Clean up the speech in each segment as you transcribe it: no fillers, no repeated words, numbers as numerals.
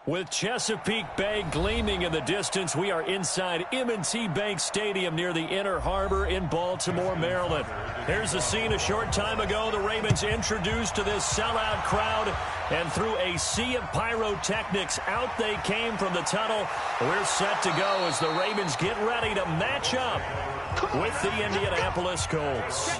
With Chesapeake Bay gleaming in the distance, we are inside M&T Bank Stadium near the Inner Harbor in Baltimore, Maryland. Here's the scene a short time ago. The Ravens introduced to this sellout crowd, and through a sea of pyrotechnics, out they came from the tunnel. We're set to go as the Ravens get ready to match up with the Indianapolis Colts.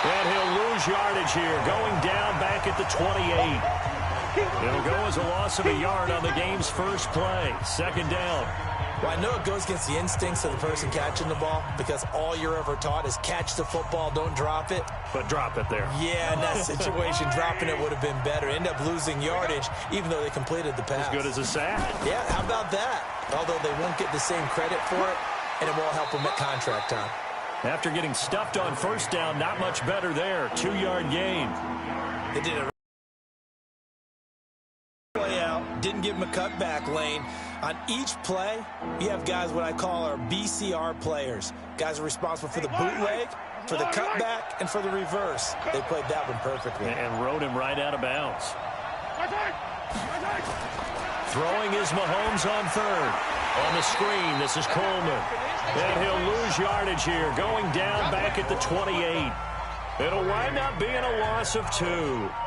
And he'll lose yardage here, going down back at the 28. It'll go as a loss of a yard on the game's first play. Second down. Well, I know it goes against the instincts of the person catching the ball because all you're ever taught is catch the football, don't drop it. But drop it there. Yeah, in that situation, dropping it would have been better. End up losing yardage, even though they completed the pass. As good as a sack. Yeah, how about that? Although they won't get the same credit for it, and it won't help them at contract time. After getting stuffed on first down, not much better there. 2-yard gain. They did a play out, didn't give him a cutback lane. On each play, you have guys what I call our BCR players. Guys are responsible for the bootleg, for the cutback, and for the reverse. They played that one perfectly. And rode him right out of bounds. Throwing is Mahomes on third. On the screen, this is Coleman. And he'll lose yardage here, going down back at the 28. It'll wind up being a loss of 2.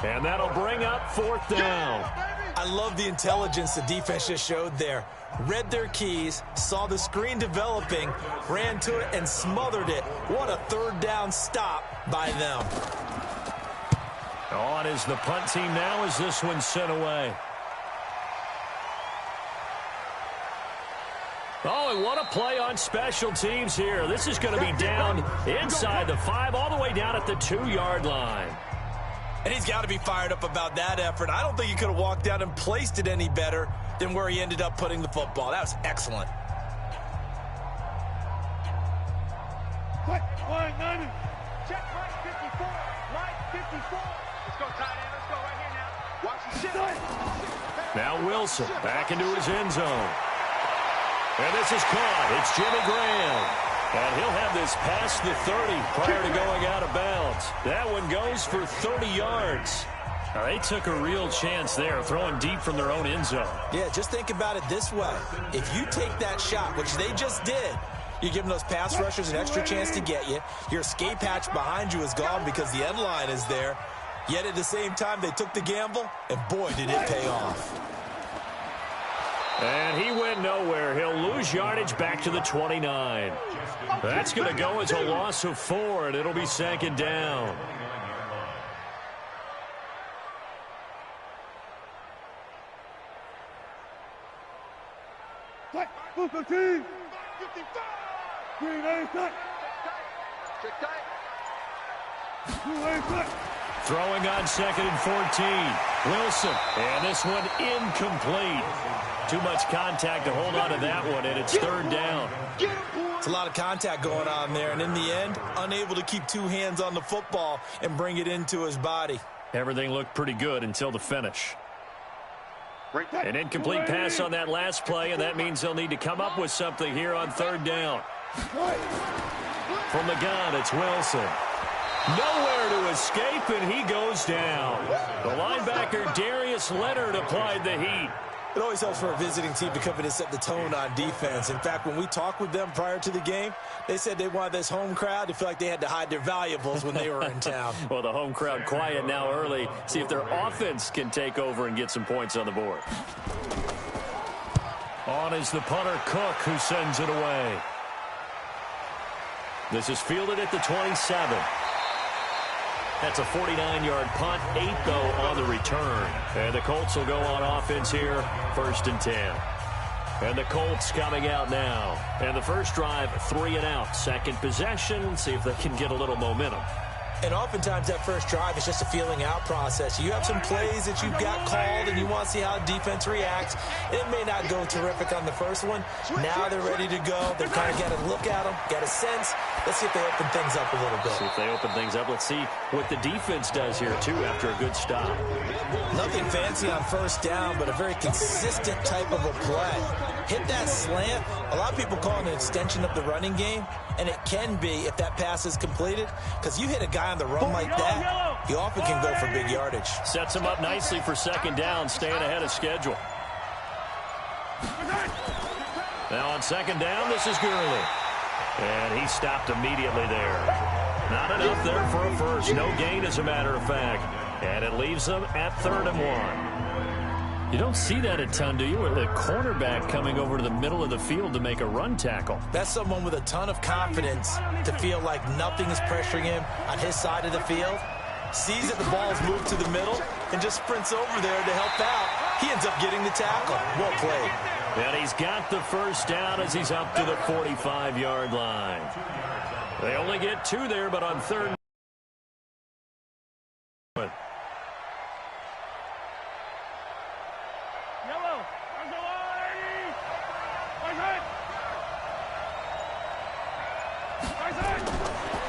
And that'll bring up fourth down. I love the intelligence the defense just showed there. Read their keys, saw the screen developing, ran to it, and smothered it. What a third down stop by them. On is the punt team now as this one's sent away. Oh, and what a play on special teams here. This is going to be down inside the 5, all the way down at the 2-yard line. And he's got to be fired up about that effort. I don't think he could have walked out and placed it any better than where he ended up putting the football. That was excellent. Check right 54, right 54. Let's go tight end. Let's go right here now. Watch the shit. Now Wilson back into his end zone. And this is caught. It's Jimmy Graham. And he'll have this past the 30 prior to going out of bounds. That one goes for 30 yards. Now, they took a real chance there, throwing deep from their own end zone. Yeah, just think about it this way. If you take that shot, which they just did, you're giving those pass rushers an extra chance to get you. Your escape hatch behind you is gone because the end line is there. Yet at the same time, they took the gamble, and boy, did it pay off. And he went nowhere. He'll lose yardage back to the 29. That's going to go as a loss of 4, and it'll be second down. Throwing on 2nd and 14. Wilson. And this one incomplete. Too much contact to hold on to that one, and it's third down. It's a lot of contact going on there, and in the end, unable to keep 2 hands on the football and bring it into his body. Everything looked pretty good until the finish. An incomplete pass on that last play, and that means they'll need to come up with something here on third down. From the gun, it's Wilson. Nowhere to escape, and he goes down. The linebacker, Darius Leonard, applied the heat. It always helps for a visiting team to come in and set the tone on defense. In fact, when we talked with them prior to the game, they said they wanted this home crowd to feel like they had to hide their valuables when they were in town. Well, the home crowd quiet now early. See if their offense can take over and get some points on the board. On is the punter, Cook, who sends it away. This is fielded at the 27. That's a 49-yard punt, 8, though, on the return. And the Colts will go on offense here, 1st and 10. And the Colts coming out now. And the first drive, 3 and out. Second possession, see if they can get a little momentum. And oftentimes that first drive is just a feeling out process. You have some plays that you've got called and you want to see how defense reacts. It may not go terrific on the first one. Now they're ready to go. They've kind of got to look at them, got a sense. Let's see if they open things up a little bit. See if they open things up. Let's see what the defense does here, too, after a good stop. Nothing fancy on first down, but a very consistent type of a play. Hit that slant. A lot of people call it an extension of the running game, and it can be if that pass is completed, because you hit a guy guy on the run like that, he often can go for big yardage. Sets him up nicely for second down, staying ahead of schedule. Now on second down, this is Gurley. And he stopped immediately there. Not enough there for a first. No gain, as a matter of fact. And it leaves them at 3rd and 1. You don't see that a ton, do you? With a cornerback coming over to the middle of the field to make a run tackle. That's someone with a ton of confidence to feel like nothing is pressuring him on his side of the field. Sees that the ball's moved to the middle and just sprints over there to help out. He ends up getting the tackle. Well played. And he's got the first down as he's up to the 45-yard line. They only get 2 there, but on 3rd.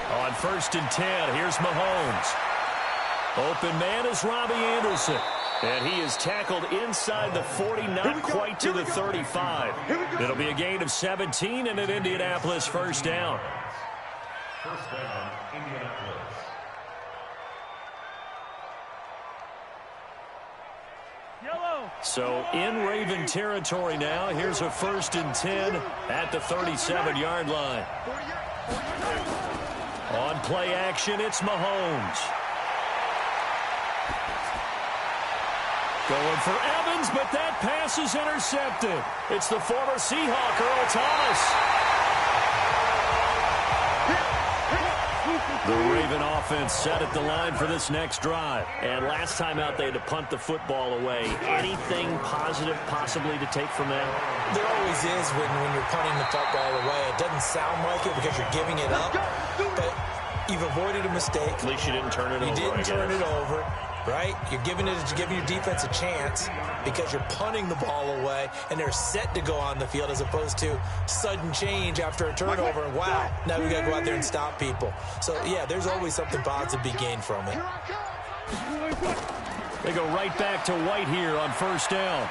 On 1st and 10, here's Mahomes. Open man is Robbie Anderson. And he is tackled inside the 40, not quite to the 35. It'll be a gain of 17 and an Indianapolis first down. First down, Indianapolis. So in Raven territory now. Here's a 1st and 10 at the 37-yard line. On play action, it's Mahomes. Going for Evans, but that pass is intercepted. It's the former Seahawk, Earl Thomas. The Raven offense set at the line for this next drive. And last time out, they had to punt the football away. Anything positive possibly to take from that? There always is when you're punting the football away. It doesn't sound like it because you're giving it up, but you've avoided a mistake. At least you didn't turn it over. You didn't turn it over. Right? You're giving your defense a chance because you're punting the ball away and they're set to go on the field as opposed to sudden change after a turnover. And wow, now we got to go out there and stop people. So, yeah, there's always something positive to be gained from it. They go right back to White here on 1st down.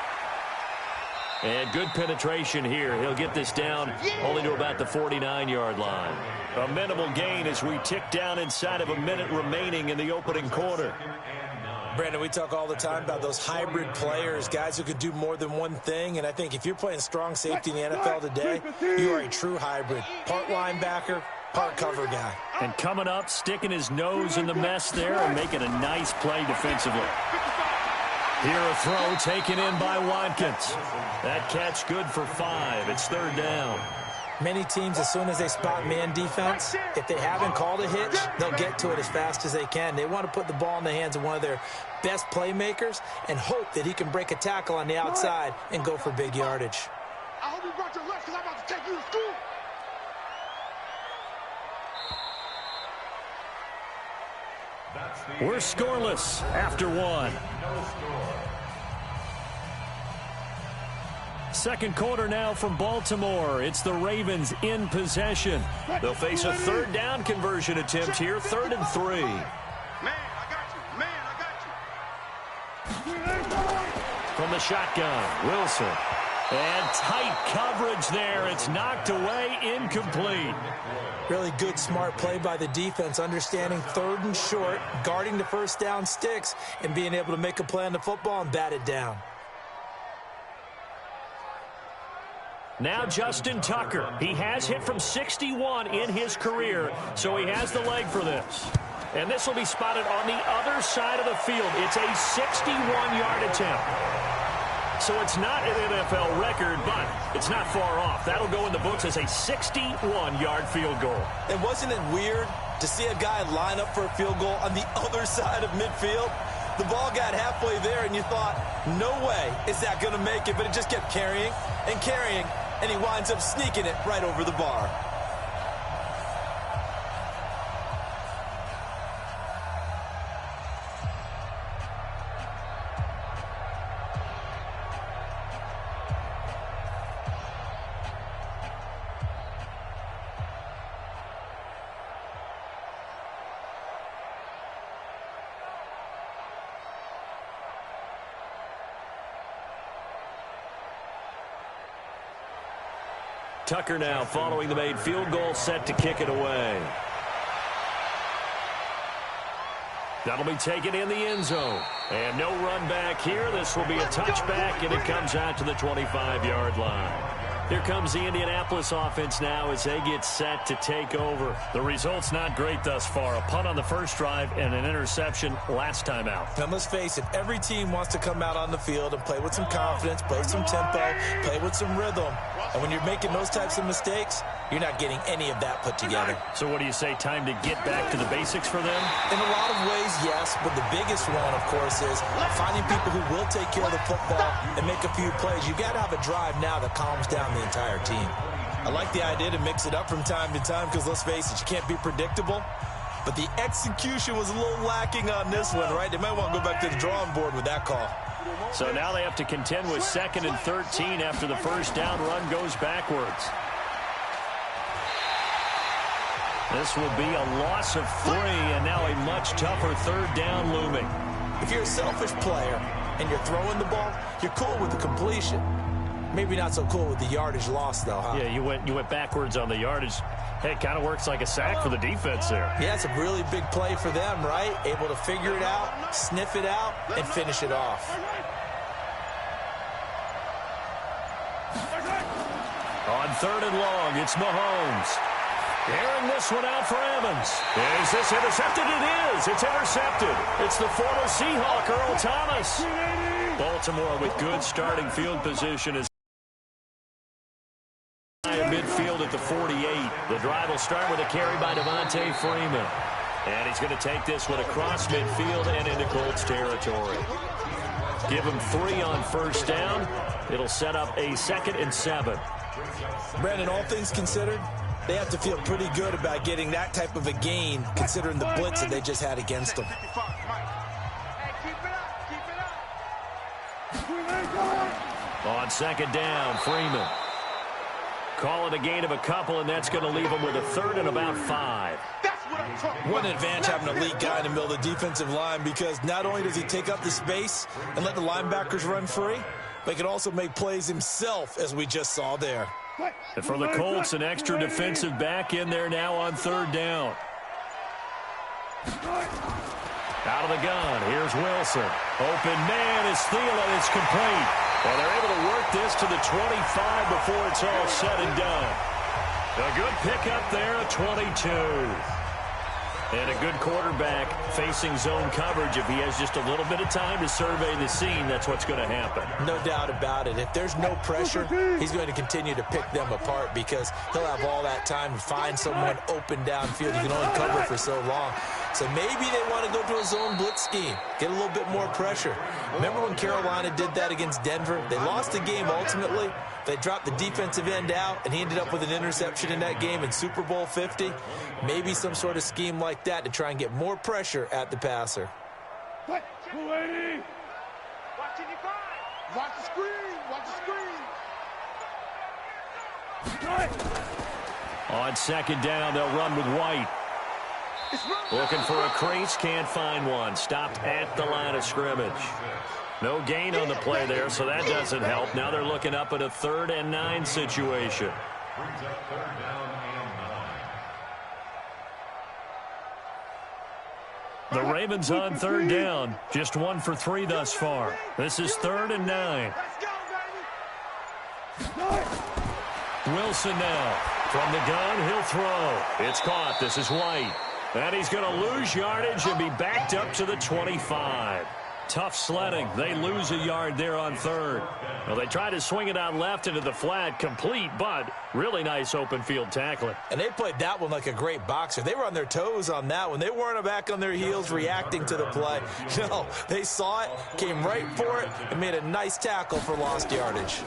And good penetration here. He'll get this down only to about the 49-yard line. A minimal gain as we tick down inside of a minute remaining in the opening quarter. Brandon, we talk all the time about those hybrid players, guys who could do more than one thing. And I think if you're playing strong safety in the NFL today, you are a true hybrid. Part linebacker, part cover guy. And coming up, sticking his nose in the mess there and making a nice play defensively. Here a throw taken in by Watkins. That catch good for 5. It's 3rd down. Many teams, as soon as they spot man defense, if they haven't called a hitch, they'll get to it as fast as they can. They want to put the ball in the hands of one of their best playmakers and hope that he can break a tackle on the outside and go for big yardage. I hope you brought your lunch because I'm about to take you to school. We're scoreless after 1. Second quarter now from Baltimore. It's the Ravens in possession. They'll face a 3rd down conversion attempt here, 3rd and 3. Man, I got you. Man, I got you. From the shotgun, Wilson. And tight coverage there. It's knocked away, incomplete. Really good, smart play by the defense, understanding 3rd and short, guarding the first down sticks, and being able to make a play on the football and bat it down. Now Justin Tucker. He has hit from 61 in his career, so he has the leg for this. And this will be spotted on the other side of the field. It's a 61-yard attempt. So it's not an NFL record, but it's not far off. That'll go in the books as a 61-yard field goal. And wasn't it weird to see a guy line up for a field goal on the other side of midfield? The ball got halfway there, and you thought, no way is that going to make it. But it just kept carrying and carrying, and he winds up sneaking it right over the bar. Tucker now following the made field goal, set to kick it away. That'll be taken in the end zone. And no run back here. This will be a touchback, and it comes out to the 25-yard line. Here comes the Indianapolis offense now as they get set to take over. The result's not great thus far. A punt on the first drive and an interception last time out. And let's face it, every team wants to come out on the field and play with some confidence, play with some tempo, play with some rhythm. And when you're making those types of mistakes, you're not getting any of that put together. So what do you say, time to get back to the basics for them? In a lot of ways, yes, but the biggest one, of course, is finding people who will take care of the football and make a few plays. You've got to have a drive now that calms down the entire team. I like the idea to mix it up from time to time because, let's face it, you can't be predictable. But the execution was a little lacking on this one, right? They might want to go back to the drawing board with that call. So now they have to contend with 2nd and 13 after the first down run goes backwards. This will be a loss of 3, and now a much tougher 3rd down looming. If you're a selfish player and you're throwing the ball, you're cool with the completion. Maybe not so cool with the yardage loss, though, huh? Yeah, you went backwards on the yardage. Hey, it kind of works like a sack for the defense there. Yeah, it's a really big play for them, right? Able to figure it out, sniff it out, and finish it off. On 3rd and long, it's Mahomes. Airing this one out for Evans. Is this intercepted? It is. It's intercepted. It's the former Seahawk, Earl Thomas. Baltimore with good starting field position is midfield at the 48. The drive will start with a carry by Devontae Freeman. And he's going to take this one across midfield and into Colts territory. Give him 3 on first down. It'll set up a 2nd and 7. Brandon, all things considered, they have to feel pretty good about getting that type of a gain considering the blitz that they just had against them. On 2nd down, Freeman. Call it a gain of a couple, and that's going to leave them with a 3rd and about 5. What an advantage having an elite guy in the middle of the defensive line, because not only does he take up the space and let the linebackers run free, but he can also make plays himself, as we just saw there. And for the Colts, an extra defensive back in there now on 3rd down. Out of the gun, here's Wilson. Open man is Thielen. It's complete. And they're able to work this to the 25 before it's all said and done. A good pickup there at 22. And a good quarterback facing zone coverage. If he has just a little bit of time to survey the scene, that's what's going to happen. No doubt about it. If there's no pressure, he's going to continue to pick them apart because he'll have all that time to find someone open downfield. You can only cover for so long. So maybe they want to go to a zone blitz scheme, get a little bit more pressure. Remember when Carolina did that against Denver? They lost the game ultimately. They dropped the defensive end out, and he ended up with an interception in that game in Super Bowl 50. Maybe some sort of scheme like that to try and get more pressure at the passer. Watch the screen. Watch the screen. On 2nd down, they'll run with White. Looking for a crease, can't find one. Stopped at the line of scrimmage. No gain on the play there, so that doesn't help. Now they're looking up at a 3rd and 9 situation. The Ravens on 3rd down. Just 1 for 3 thus far. This is 3rd and 9. Wilson now. From the gun, he'll throw. It's caught. This is White. And he's going to lose yardage and be backed up to the 25. Tough sledding. They lose a yard there on 3rd. Well, they try to swing it out left into the flat, complete, but really nice open field tackling. And they played that one like a great boxer. They were on their toes on that one. They weren't back on their heels reacting to the play. No, they saw it, came right for it, and made a nice tackle for lost yardage.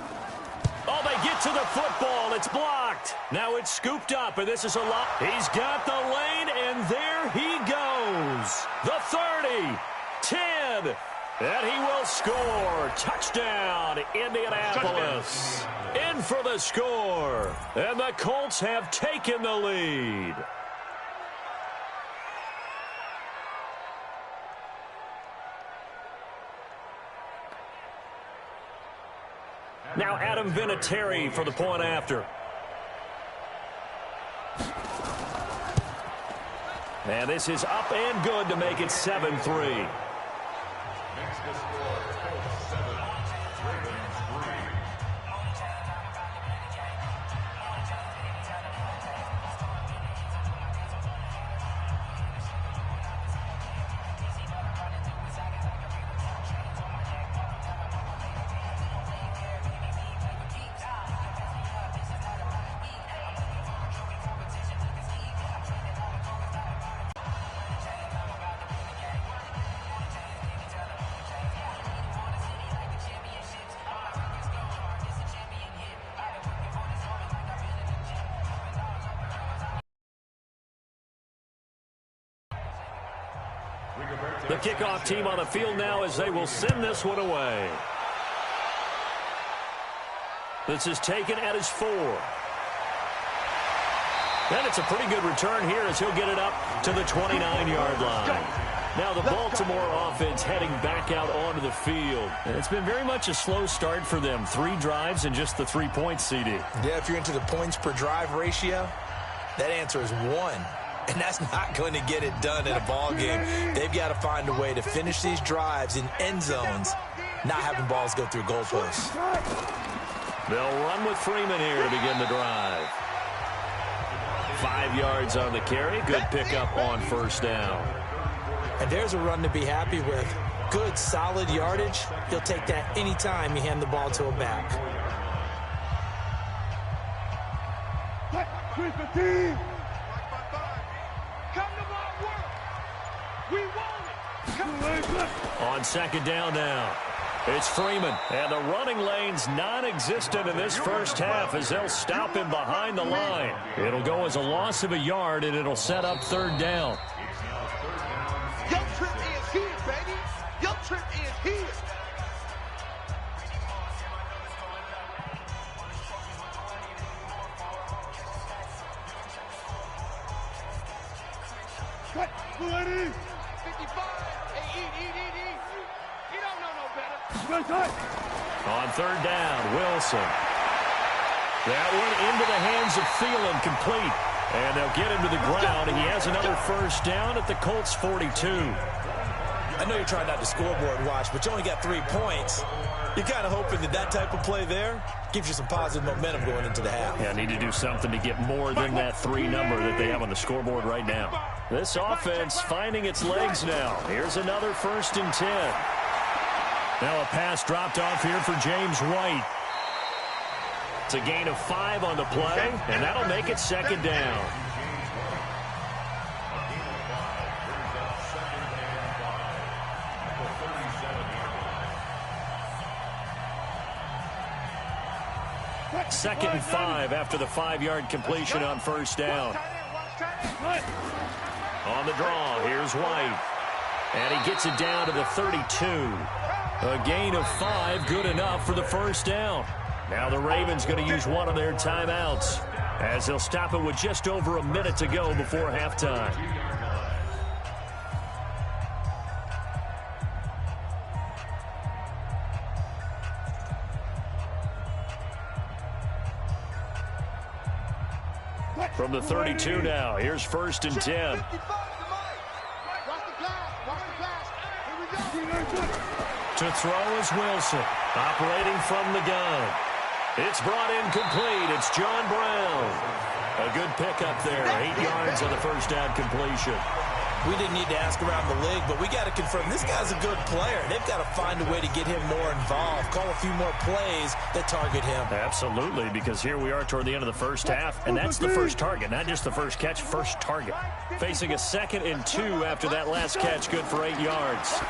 Oh, they get to the football. It's blocked. Now it's scooped up, and this is a lot. He's got the lane, and there he goes. The 30, 10, and he will score. Touchdown, Indianapolis. In for the score, and the Colts have taken the lead. Now Adam Vinatieri for the point after. And this is up and good to make it 7-3. Next to score, Colts 7, Ravens 3. The kickoff team on the field now as they will send this one away. This is taken at his 4. And it's a pretty good return here as he'll get it up to the 29-yard line. Now the Baltimore offense heading back out onto the field. And it's been very much a slow start for them. 3 drives and just the 3 points, CD. Yeah, if you're into the points per drive ratio, that answer is 1. And that's not going to get it done in a ball game. They've got to find a way to finish these drives in end zones, not having balls go through goalposts. They'll run with Freeman here to begin the drive. 5 yards on the carry. Good pickup on first down. And there's a run to be happy with. Good, solid yardage. He'll take that anytime you hand the ball to a back. On second down now, it's Freeman. And the running lane's non-existent in this first half as they'll stop him behind the line. It'll go as a loss of a yard, and it'll set up third down. Your trip is here, baby. Your trip is here. Cut. 55. Hey, eat. You don't know no better. On third down, Wilson. That one into the hands of Thielen, complete. And they'll get him to the ground, and he has another first down at the Colts 42. I know you're trying not to scoreboard watch, but you only got 3 points. You're kind of hoping that type of play there gives you some positive momentum going into the half. Yeah, need to do something to get more than that 3 number that they have on the scoreboard right now. This offense finding its legs now. Here's another 1st and 10. Now a pass dropped off here for James White. It's a gain of 5 on the play, and that'll make it second down. Second and 5 after the 5-yard completion on first down. On the draw, here's White. And he gets it down to the 32. A gain of 5, good enough for the first down. Now the Ravens going to use one of their timeouts as they'll stop it with just over a minute to go before halftime. From the 32 now, here's 1st and 10. To throw is Wilson, operating from the gun. It's brought in complete. It's John Brown. A good pickup there. 8 yards on the first down completion. We didn't need to ask around the league, but we got to confirm this guy's a good player. They've got to find a way to get him more involved, call a few more plays that target him. Absolutely, because here we are toward the end of the first half, and that's the first target, not just the first catch, first target. Facing a 2nd and 2 after that last catch, good for 8 yards.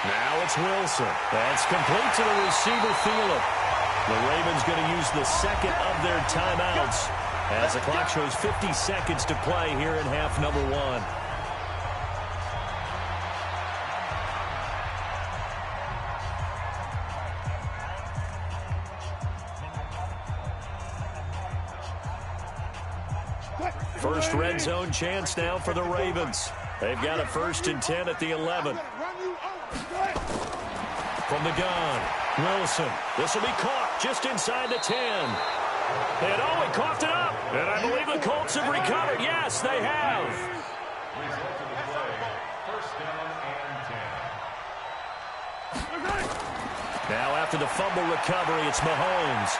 Now it's Wilson. That's complete to the receiver, Thielen. The Ravens going to use the 2nd of their timeouts as the clock shows 50 seconds to play here in half number 1. First red zone chance now for the Ravens. They've got a 1st and 10 at the 11. From the gun, Wilson. This will be caught just inside the 10. And he coughed it up. And I believe the Colts have recovered. Yes, they have. Now after the fumble recovery, it's Mahomes.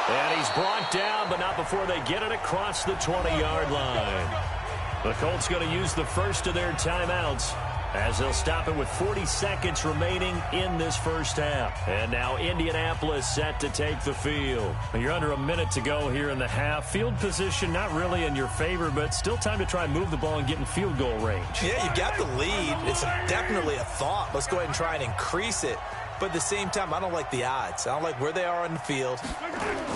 And he's brought down, but not before they get it across the 20-yard line. The Colts going to use the first of their timeouts as they'll stop it with 40 seconds remaining in this first half. And now Indianapolis set to take the field. You're under a minute to go here in the half. Field position not really in your favor, but still time to try and move the ball and get in field goal range. Yeah, you've got the lead. It's definitely a thought. Let's go ahead and try and increase it. But at the same time, I don't like the odds. I don't like where they are on the field.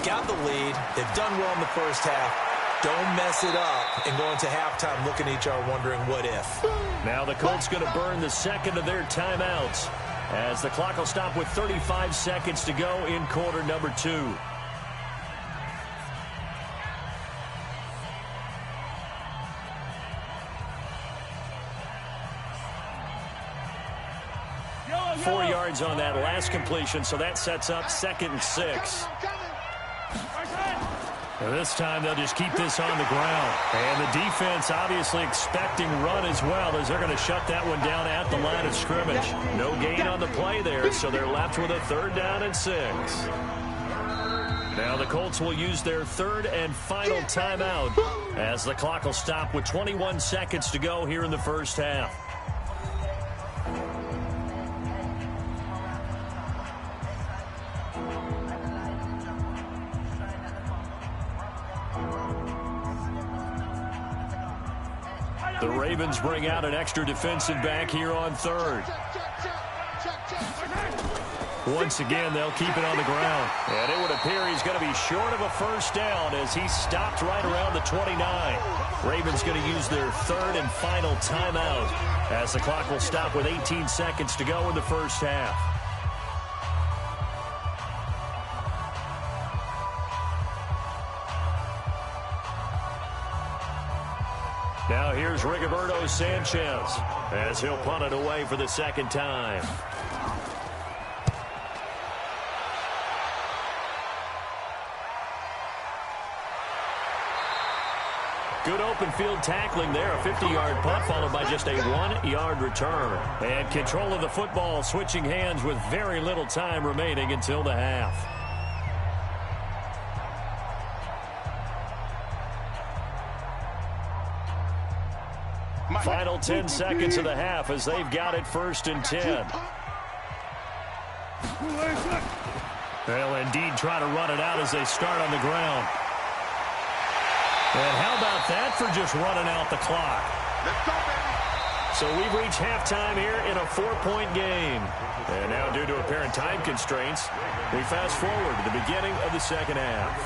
Got the lead. They've done well in the first half. Don't mess it up and go into halftime looking at each other wondering what if. Now the Colts going to burn the second of their timeouts as the clock will stop with 35 seconds to go in quarter number 2. Four yards on that last completion, so that sets up 2nd and 6. This time they'll just keep this on the ground. And the defense obviously expecting run as well as they're going to shut that one down at the line of scrimmage. No gain on the play there, so they're left with a 3rd down and 6. Now the Colts will use their 3rd and final timeout as the clock will stop with 21 seconds to go here in the first half. The Ravens bring out an extra defensive back here on 3rd. Once again, they'll keep it on the ground. And it would appear he's going to be short of a first down as he stopped right around the 29. Ravens going to use their 3rd and final timeout as the clock will stop with 18 seconds to go in the first half. Now here's Rigoberto Sanchez as he'll punt it away for the 2nd time. Good open field tackling there. A 50-yard punt followed by just a 1-yard return. And control of the football switching hands with very little time remaining until the half. Final 10 seconds of the half as they've got it 1st and 10. They'll indeed try to run it out as they start on the ground. And how about that for just running out the clock? So we've reached halftime here in a 4-point game. And now due to apparent time constraints, we fast forward to the beginning of the second half.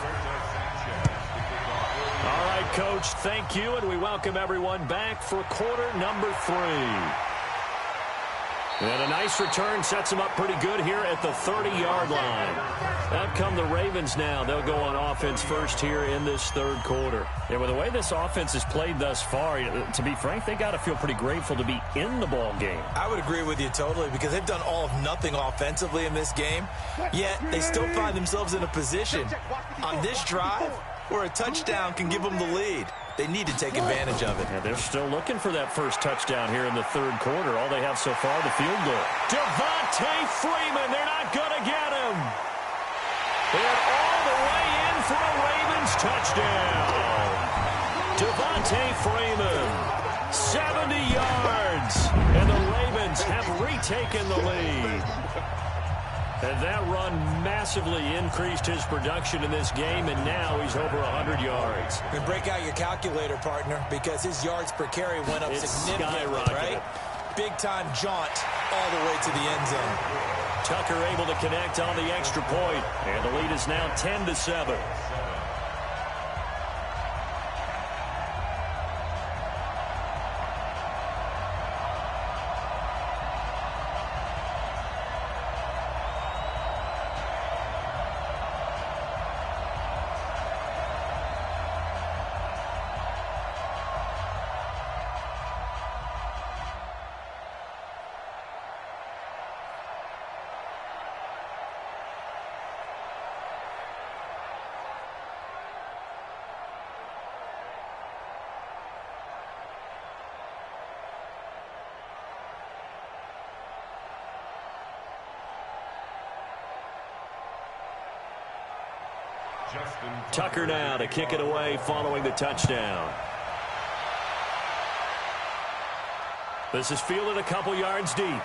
All right, Coach, thank you, and we welcome everyone back for quarter number 3. And a nice return sets them up pretty good here at the 30-yard line. Out come the Ravens now. They'll go on offense first here in this 3rd quarter. And with the way this offense has played thus far, to be frank, they got to feel pretty grateful to be in the ball game. I would agree with you totally because they've done all of nothing offensively in this game, yet they still find themselves in a position on this drive where a touchdown can give them the lead. They need to take advantage of it. And they're still looking for that first touchdown here in the 3rd quarter. All they have so far, the field goal. Devontae Freeman, they're not going to get him. And all the way in for a Ravens touchdown. Devontae Freeman, 70 yards. And the Ravens have retaken the lead. And that run massively increased his production in this game, and now he's over 100 yards. And break out your calculator, partner, because his yards per carry went up significantly, right? Big-time jaunt all the way to the end zone. Tucker able to connect on the extra point, and the lead is now 10-7. Tucker now to kick it away following the touchdown. This is fielded a couple yards deep.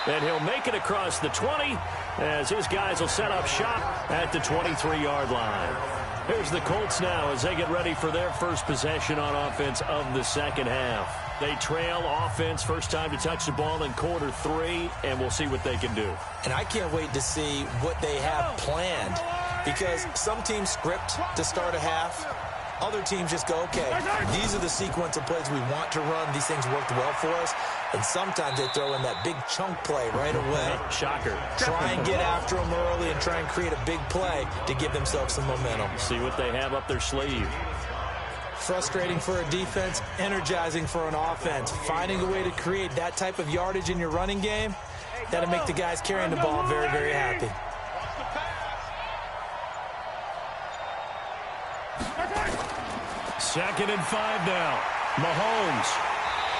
And he'll make it across the 20 as his guys will set up shop at the 23-yard line. Here's the Colts now as they get ready for their first possession on offense of the second half. They trail offense, first time to touch the ball in quarter 3, and we'll see what they can do. And I can't wait to see what they have planned, because some teams script to start a half. Other teams just go, okay, these are the sequence of plays we want to run. These things worked well for us. And sometimes they throw in that big chunk play right away. Shocker. Try and get after them early and try and create a big play to give themselves some momentum. See what they have up their sleeve. Frustrating for a defense, energizing for an offense. Finding a way to create that type of yardage in your running game, that'll make the guys carrying the ball very, very happy. Second and 5 now. Mahomes.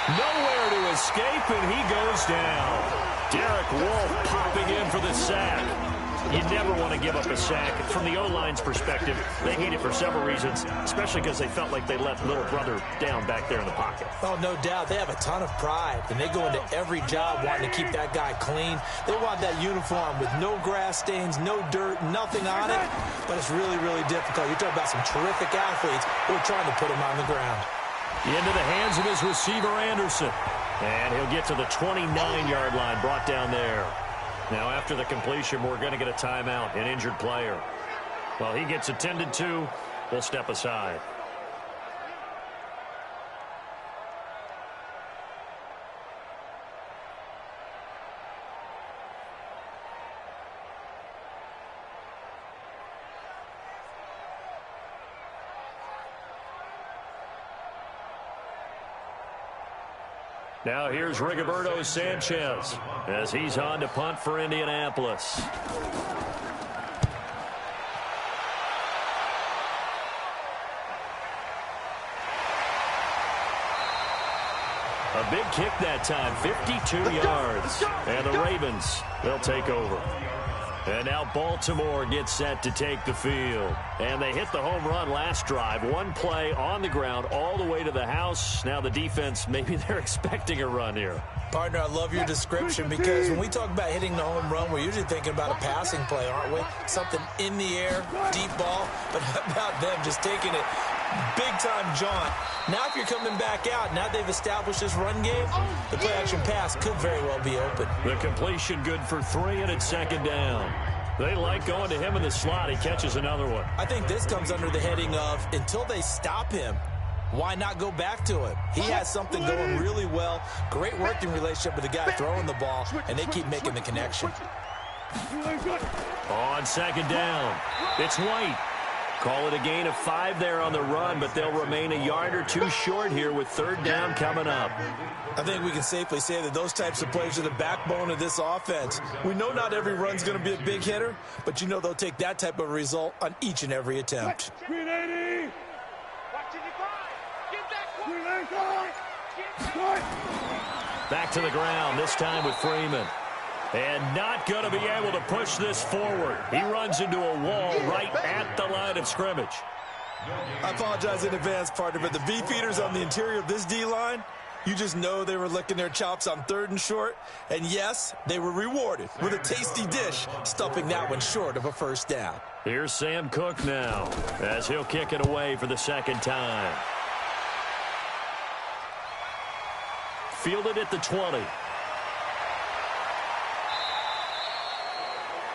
Nowhere to escape, and he goes down. Derek Wolfe popping in for the sack. You never want to give up a sack. From the O-line's perspective, they hate it for several reasons, especially because they felt like they let little brother down back there in the pocket. Oh, no doubt. They have a ton of pride, and they go into every job wanting to keep that guy clean. They want that uniform with no grass stains, no dirt, nothing on it, but it's really, really difficult. You're talking about some terrific athletes who are trying to put him on the ground. Into the hands of his receiver, Anderson. And he'll get to the 29-yard line, brought down there. Now, after the completion, we're going to get a timeout, an injured player. While he gets attended to, we'll step aside. Now here's Rigoberto Sanchez as he's on to punt for Indianapolis. A big kick that time, 52 yards. And the Ravens, they'll take over. And now Baltimore gets set to take the field. And they hit the home run last drive. One play on the ground all the way to the house. Now the defense, maybe they're expecting a run here. Partner, I love your description, because when we talk about hitting the home run, we're usually thinking about a passing play, aren't we? Something in the air, deep ball. But how about them just taking it big-time jaunt? Now if you're coming back out, now they've established this run game, the play-action pass could very well be open. The completion good for 3, and it's second down. They like going to him in the slot. He catches another one. I think this comes under the heading of, until they stop him, why not go back to him? He has something going really well. Great working relationship with the guy throwing the ball, and they keep making the connection. On second down, it's White. Call it a gain of 5 there on the run, but they'll remain a yard or two short here with third down coming up. I think we can safely say that those types of plays are the backbone of this offense. We know not every run's going to be a big hitter, but you know they'll take that type of result on each and every attempt. Back to the ground, this time with Freeman. And not going to be able to push this forward. He runs into a wall right at the line of scrimmage. I apologize in advance, partner, but the beefeaters on the interior of this D-line, you just know they were licking their chops on 3rd and short. And yes, they were rewarded with a tasty dish, stuffing that one short of a first down. Here's Sam Cook now as he'll kick it away for the second time. Fielded at the 20.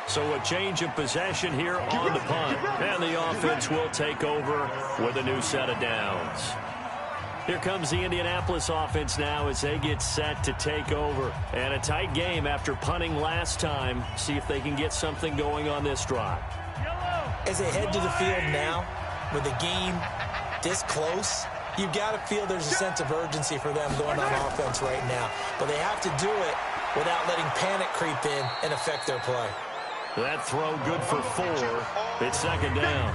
So a change of possession here on the punt. And the offense will take over with a new set of downs. Here comes the Indianapolis offense now as they get set to take over. And a tight game after punting last time. See if they can get something going on this drive. As they head to the field now, with the game this close, you've got to feel there's a sense of urgency for them going on offense right now. But they have to do it without letting panic creep in and affect their play. That throw good for 4. It's second down.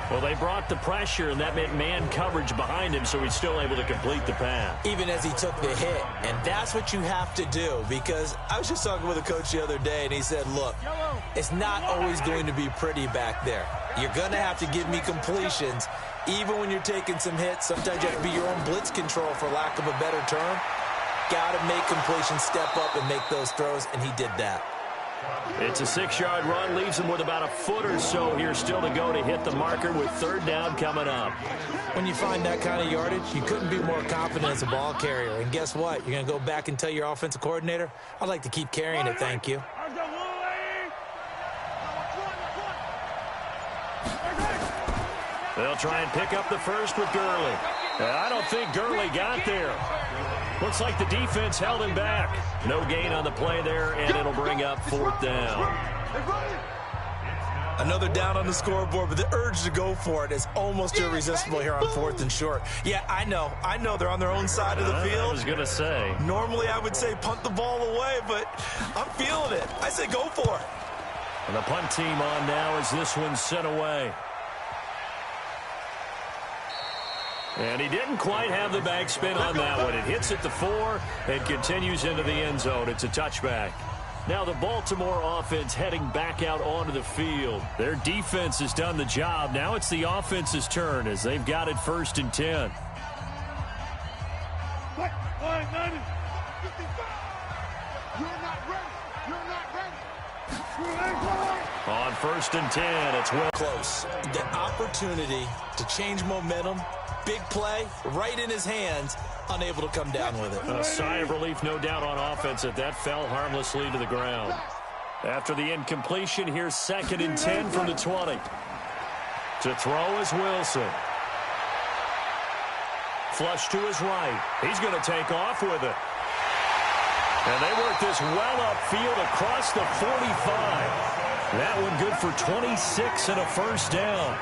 Well, they brought the pressure, and that meant man coverage behind him, so he's still able to complete the pass. Even as he took the hit, and that's what you have to do, because I was just talking with a coach the other day, and he said, look, it's not always going to be pretty back there. You're going to have to give me completions, even when you're taking some hits. Sometimes you have to be your own blitz control, for lack of a better term. Got to make completions, step up, and make those throws, and he did that. It's a 6-yard run, leaves him with about a foot or so here still to go to hit the marker with third down coming up. When you find that kind of yardage, you couldn't be more confident as a ball carrier. And guess what? You're going to go back and tell your offensive coordinator, I'd like to keep carrying it, thank you. They'll try and pick up the first with Gurley. I don't think Gurley got there. Looks like the defense held him back. No gain on the play there, and it'll bring up fourth down. Another down on the scoreboard, but the urge to go for it is almost irresistible here on fourth and short. Yeah, I know they're on their own side of the field. I was going to say. Normally I would say punt the ball away, but I'm feeling it. I say go for it. And the punt team on now as this one's sent away. And he didn't quite have the backspin on that one. It hits at the 4 and continues into the end zone. It's a touchback. Now the Baltimore offense heading back out onto the field. Their defense has done the job. Now it's the offense's turn as they've got it 1st and 10. On 1st and 10, it's Will. Close. The opportunity to change momentum. Big play, right in his hands, unable to come down with it. A sigh of relief, no doubt, on offense that fell harmlessly to the ground. After the incompletion, here's 2nd and 10 from the 20. To throw is Wilson. Flush to his right. He's going to take off with it. And they work this well upfield across the 45. That one good for 26 and a first down.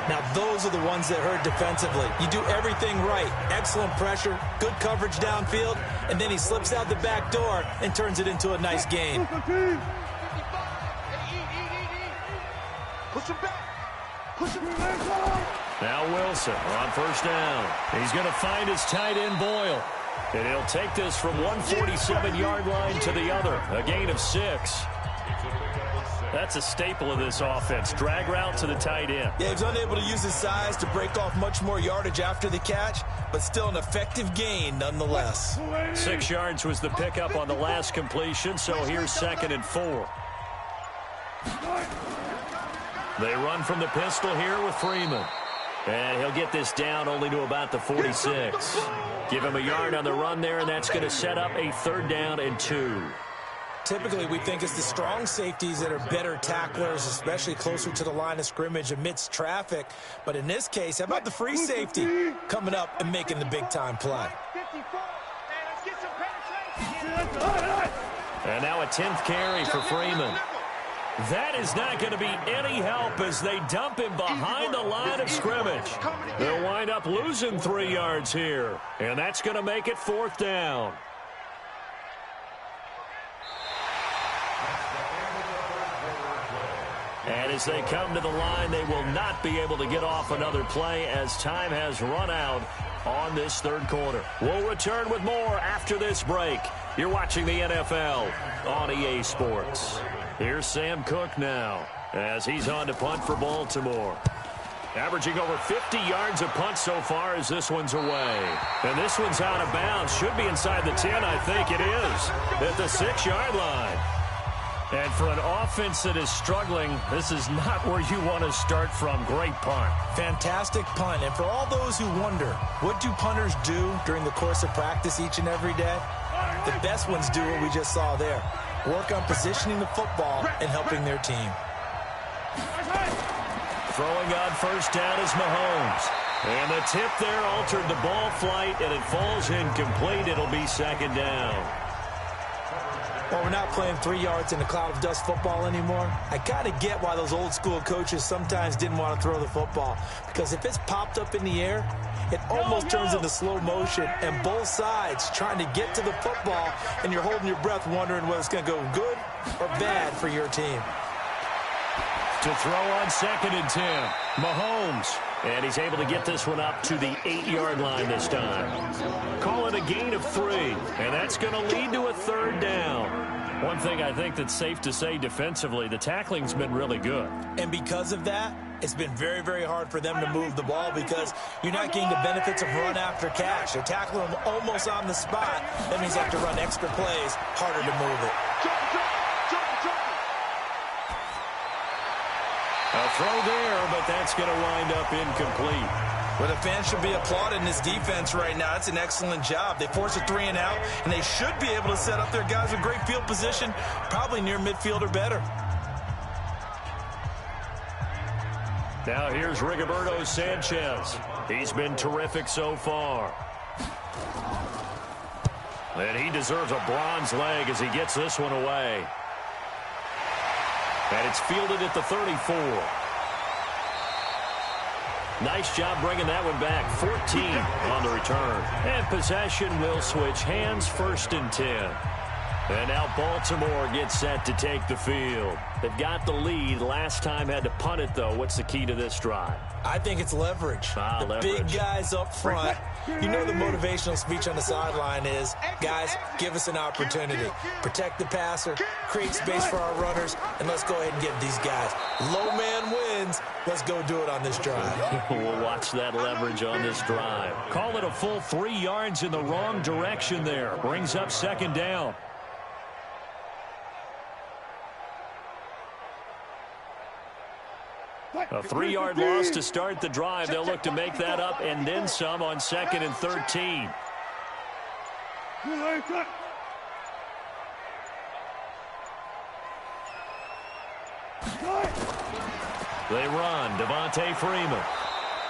Now, those are the ones that hurt defensively. You do everything right. Excellent pressure, good coverage downfield, and then he slips out the back door and turns it into a nice gain. Now Wilson on 1st down. He's going to find his tight end, Boyle. And he'll take this from 147-yard line to the other. A gain of 6. That's a staple of this offense. Drag route to the tight end. Yeah, he's unable to use his size to break off much more yardage after the catch, but still an effective gain nonetheless. 6 yards was the pickup on the last completion, so here's 2nd and 4. They run from the pistol here with Freeman. And he'll get this down only to about the 46. Give him a yard on the run there, and that's going to set up a 3rd down and 2. Typically, we think it's the strong safeties that are better tacklers, especially closer to the line of scrimmage amidst traffic. But in this case, how about the free safety coming up and making the big-time play? And now a 10th carry for Freeman. That is not going to be any help as they dump him behind the line of scrimmage. They'll wind up losing 3 yards here, and that's going to make it 4th down. And as they come to the line, they will not be able to get off another play as time has run out on this 3rd quarter. We'll return with more after this break. You're watching the NFL on EA Sports. Here's Sam Cook now as he's on to punt for Baltimore. Averaging over 50 yards a punt so far as this one's away. And this one's out of bounds. Should be inside the 10, I think it is, at the 6-yard line. And for an offense that is struggling, this is not where you want to start from. Great punt. Fantastic punt. And for all those who wonder, what do punters do during the course of practice each and every day? The best ones do what we just saw there. Work on positioning the football and helping their team. Throwing on 1st down is Mahomes. And the tip there altered the ball flight, and it falls incomplete. It'll be 2nd down. Well, we're not playing 3 yards in a cloud of dust football anymore. I kind of get why those old school coaches sometimes didn't want to throw the football. Because if it's popped up in the air, it almost turns into slow motion. And both sides trying to get to the football, and you're holding your breath wondering whether it's going to go good or bad for your team. To throw on 2nd and 10. Mahomes. And he's able to get this one up to the 8-yard line this time. Call it a gain of 3. And that's going to lead to a 3rd down. One thing I think that's safe to say defensively, the tackling's been really good. And because of that, it's been very, very hard for them to move the ball because you're not getting the benefits of run after catch. They're tackling them almost on the spot. That means they have to run extra plays, harder to move it. A throw there, but that's going to wind up incomplete. Well, the fans should be applauding this defense right now. It's an excellent job. They force a 3 and out, and they should be able to set up their guys with great field position, probably near midfield or better. Now here's Rigoberto Sanchez. He's been terrific so far. And he deserves a bronze leg as he gets this one away. And it's fielded at the 34. Nice job bringing that one back. 14 on the return. And possession will switch hands, 1st and 10. And now Baltimore gets set to take the field. They've got the lead. Last time had to punt it, though. What's the key to this drive? I think it's leverage. Big guys up front. You know the motivational speech on the sideline is, guys, give us an opportunity. Protect the passer, create space for our runners, and let's go ahead and give these guys. Low man wins. Let's go do it on this drive. We'll watch that leverage on this drive. Call it a full 3 yards in the wrong direction there. Brings up 2nd down. A 3-yard loss to start the drive. They'll look to make that up and then some on 2nd and 13. They run. Devontae Freeman.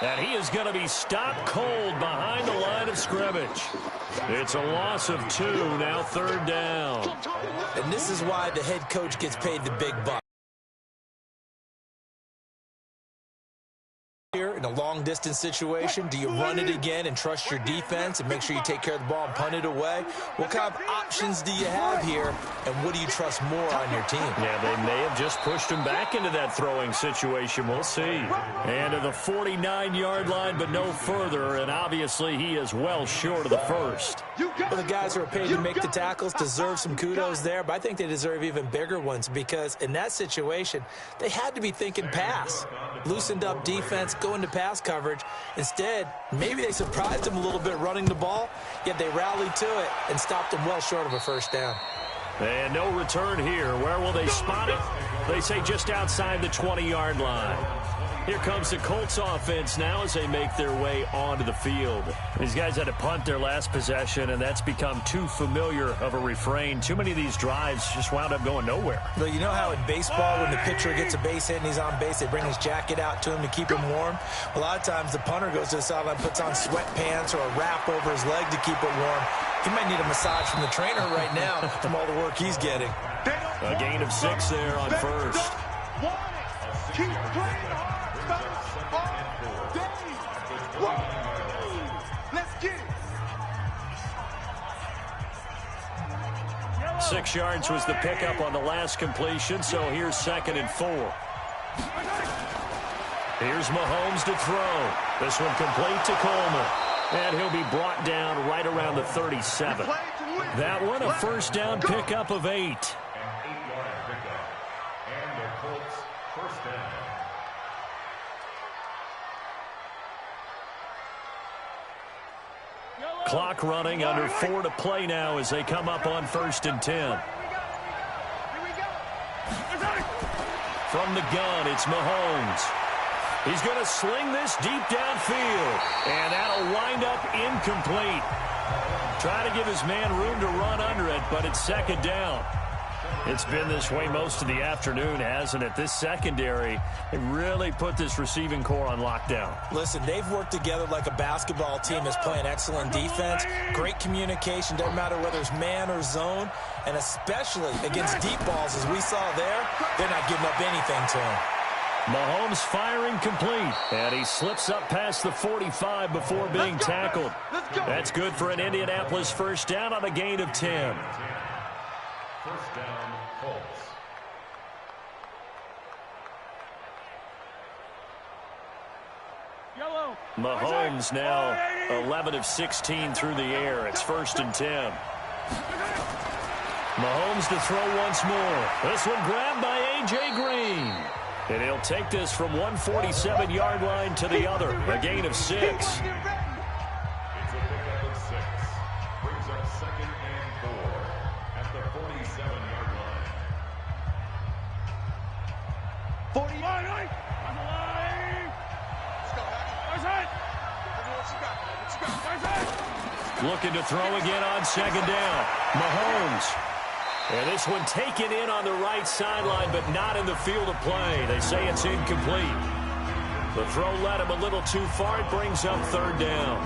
And he is going to be stopped cold behind the line of scrimmage. It's a loss of 2, now 3rd down. And this is why the head coach gets paid the big bucks. Here in a long-distance situation, do you run it again and trust your defense and make sure you take care of the ball and punt it away? What kind of options do you have here, and what do you trust more on your team? Yeah, they may have just pushed him back into that throwing situation. We'll see. And to the 49-yard line, but no further, and obviously he is well short of the 1st. Well, the guys who are paid to make the tackles deserve some kudos there, but I think they deserve even bigger ones because in that situation, they had to be thinking pass. Loosened up defense, go into pass coverage. Instead, maybe they surprised them a little bit running the ball, yet they rallied to it and stopped them well short of a 1st down. And no return here. Where will they spot it? They say just outside the 20-yard line. Here comes the Colts offense now as they make their way onto the field. These guys had to punt their last possession, and that's become too familiar of a refrain. Too many of these drives just wound up going nowhere. Well, you know how in baseball when the pitcher gets a base hit and he's on base, they bring his jacket out to him to keep him warm? A lot of times the punter goes to the sideline, puts on sweatpants or a wrap over his leg to keep it warm. He might need a massage from the trainer right now from all the work he's getting. A gain of 6 there on 1st. Keep playing hard. Let's get it. 6 yards was the pickup on the last completion, so here's 2nd and 4. Here's Mahomes to throw. This one complete to Coleman. And he'll be brought down right around the 37. That one a 1st down pickup of 8. An 8-yard pickup. And the Colts 1st down. Clock running, under 4 to play now as they come up on 1st and 10. From the gun, it's Mahomes. He's going to sling this deep downfield, and that'll wind up incomplete. Trying to give his man room to run under it, but it's 2nd down. It's been this way most of the afternoon, hasn't it? This secondary, they really put this receiving core on lockdown. Listen, they've worked together like a basketball team that's playing excellent defense. Great communication, doesn't matter whether it's man or zone, and especially against deep balls, as we saw there, they're not giving up anything to him. Mahomes firing complete, and he slips up past the 45 before being tackled. That's good for an Indianapolis 1st down on a gain of 10. 1st down, Colts. Mahomes now 11 of 16 through the air. It's 1st and 10. Mahomes to throw once more. This one grabbed by A.J. Green. And he'll take this from 147-yard line to the other. A gain of 6. It's a pickup of 6. Brings up 2nd and 4 at the 47-yard line. 40. Looking to throw again on 2nd down. Mahomes. And this one taken in on the right sideline, but not in the field of play. They say it's incomplete. The throw led him a little too far. It brings up 3rd down.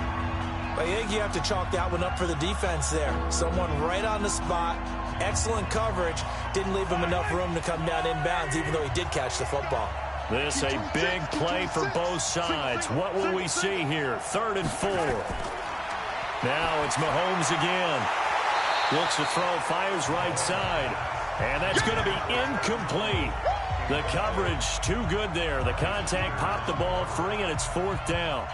I think you have to chalk that one up for the defense there. Someone right on the spot. Excellent coverage. Didn't leave him enough room to come down inbounds, even though he did catch the football. This a big play for both sides. What will we see here? 3rd and 4. Now it's Mahomes again. Looks to throw, fires right side. And that's going to be incomplete. The coverage too good there. The contact popped the ball free, and it's 4th down.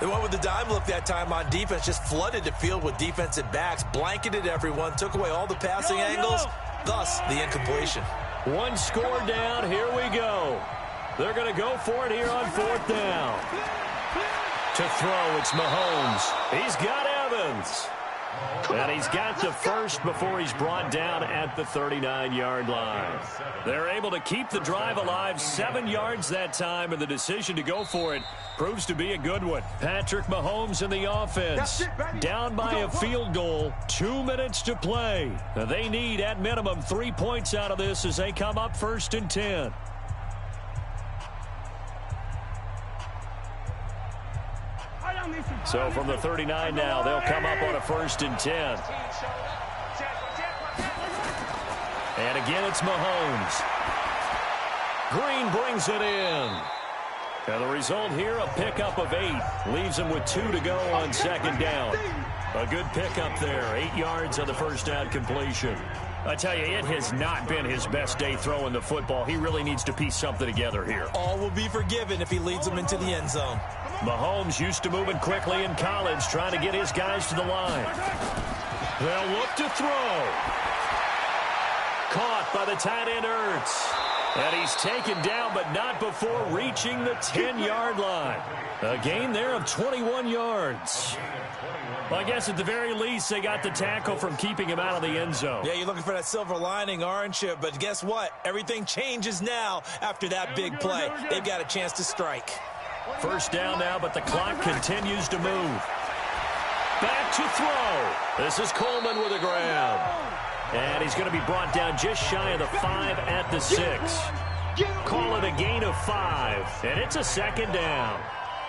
They went with the dime look that time on defense. Just flooded the field with defensive backs. Blanketed everyone. Took away all the passing angles. Thus, the incompletion. One score down. Here we go. They're going to go for it here on 4th down. To throw, it's Mahomes. He's got Evans. And he's got the first before he's brought down at the 39-yard line. They're able to keep the drive alive, 7 yards that time, and the decision to go for it proves to be a good one. Patrick Mahomes in the offense, down by a field goal, 2 minutes to play. Now they need, at minimum, 3 points out of this as they come up 1st and 10. So from the 39 now, they'll come up on a 1st and 10. And again, it's Mahomes. Green brings it in. And the result here, a pickup of 8. Leaves him with 2 to go on 2nd down. A good pickup there. 8 yards on the first down completion. I tell you, it has not been his best day throwing the football. He really needs to piece something together here. All will be forgiven if he leads them into the end zone. Mahomes used to moving quickly in college, trying to get his guys to the line. They'll look to throw. Caught by the tight end, Ertz. And he's taken down, but not before reaching the 10-yard line. A gain there of 21 yards. Well, I guess at the very least, they got the tackle from keeping him out of the end zone. Yeah, you're looking for that silver lining, aren't you? But guess what? Everything changes now after that big play. They've got a chance to strike. 1st down now, but the clock continues to move. Back to throw. This is Coleman with a grab. And he's going to be brought down just shy of the 5 at the 6. Call it a gain of 5, and it's a 2nd down.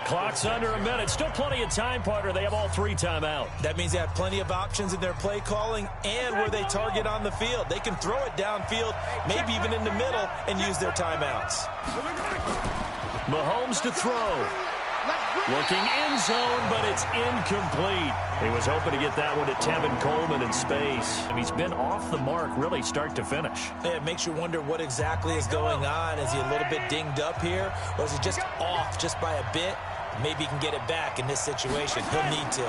Clock's under a minute. Still plenty of time, partner. They have all 3 timeout. That means they have plenty of options in their play calling and where they target on the field. They can throw it downfield, maybe even in the middle, and use their timeouts. Mahomes to throw. Looking end zone, but it's incomplete. He was hoping to get that one to Tevin Coleman in space. He's been off the mark, really, start to finish. It makes you wonder what exactly is going on. Is he a little bit dinged up here, or is he just off just by a bit? Maybe he can get it back in this situation. He'll need to.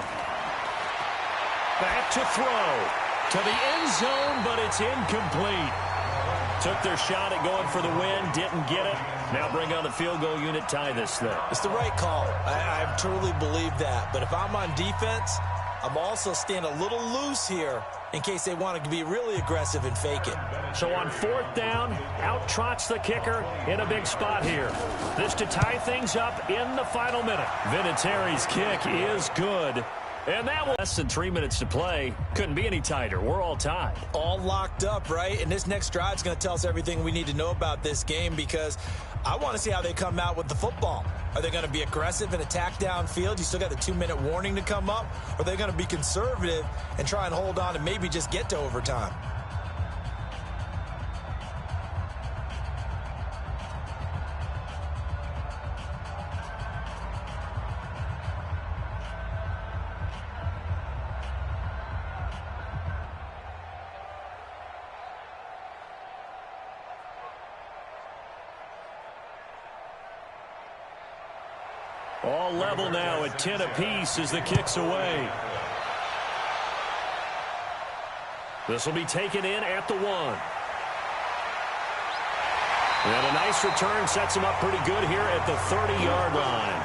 Back to throw. To the end zone, but it's incomplete. Took their shot at going for the win, didn't get it. Now bring on the field goal unit, tie this thing. It's the right call. I truly believe that. But if I'm on defense, I'm also staying a little loose here in case they want to be really aggressive and fake it. So on 4th down, out trots the kicker in a big spot here. This to tie things up in the final minute. Vinatieri's kick is good. And that was less than 3 minutes to play. Couldn't be any tighter. We're all tied. All locked up, right? And this next drive is going to tell us everything we need to know about this game because I want to see how they come out with the football. Are they going to be aggressive and attack downfield? You still got the 2-minute warning to come up? Or are they going to be conservative and try and hold on and maybe just get to overtime? All level now at 10 apiece as the kick's away. This will be taken in at the 1. And a nice return sets them up pretty good here at the 30-yard line.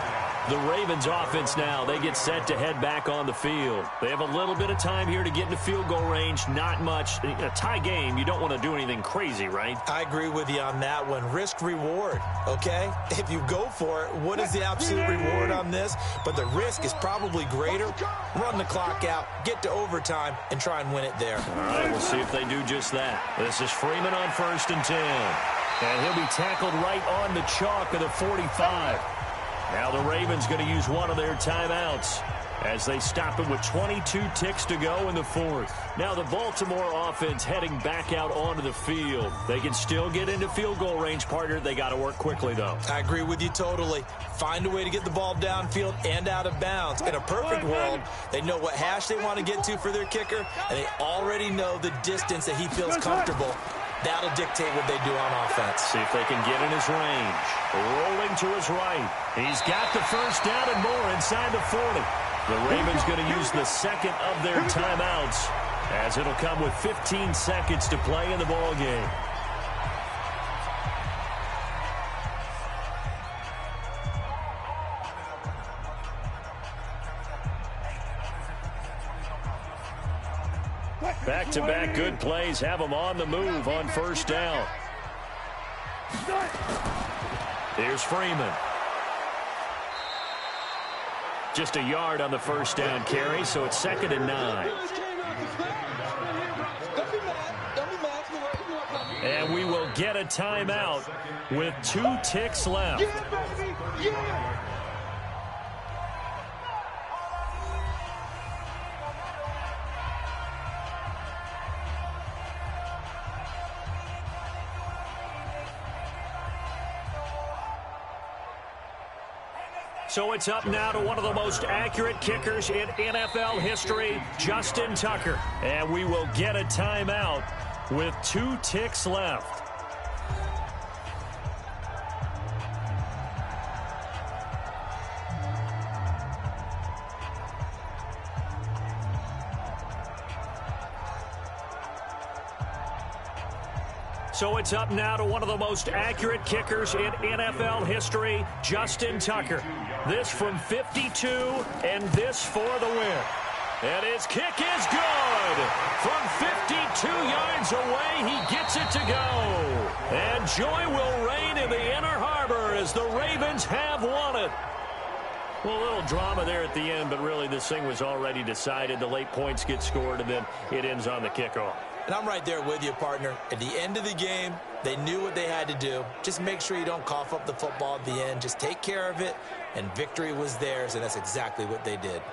The Ravens offense now, they get set to head back on the field. They have a little bit of time here to get into field goal range, not much. In a tie game, you don't want to do anything crazy, right? I agree with you on that one. Risk-reward, okay? If you go for it, what is the absolute reward on this? But the risk is probably greater. Run the clock out, get to overtime, and try and win it there. All right, we'll see if they do just that. This is Freeman on 1st and 10. And he'll be tackled right on the chalk of the 45. Now the Ravens going to use one of their timeouts as they stop it with 22 ticks to go in the 4th. Now the Baltimore offense heading back out onto the field. They can still get into field goal range, partner. They got to work quickly, though. I agree with you totally. Find a way to get the ball downfield and out of bounds. In a perfect world, they know what hash they want to get to for their kicker, and they already know the distance that he feels comfortable. That'll dictate what they do on offense. See if they can get in his range. Rolling to his right. He's got the first down and more inside the 40. The Ravens going to use the second of their timeouts as it'll come with 15 seconds to play in the ball game. Back-to-back good plays have them on the move on 1st down. Here's Freeman. Just a yard on the 1st down carry, so it's 2nd and 9. And we will get a timeout with 2 ticks left. So it's up now to one of the most accurate kickers in NFL history, Justin Tucker. And we will get a timeout with 2 ticks left. So it's up now to one of the most accurate kickers in NFL history, Justin Tucker. This from 52, and this for the win. And his kick is good. From 52 yards away, he gets it to go. And joy will reign in the Inner Harbor as the Ravens have won it. Well, a little drama there at the end, but really this thing was already decided. The late points get scored, and then it ends on the kickoff. And I'm right there with you, partner. At the end of the game, they knew what they had to do. Just make sure you don't cough up the football at the end. Just take care of it, and victory was theirs, and that's exactly what they did.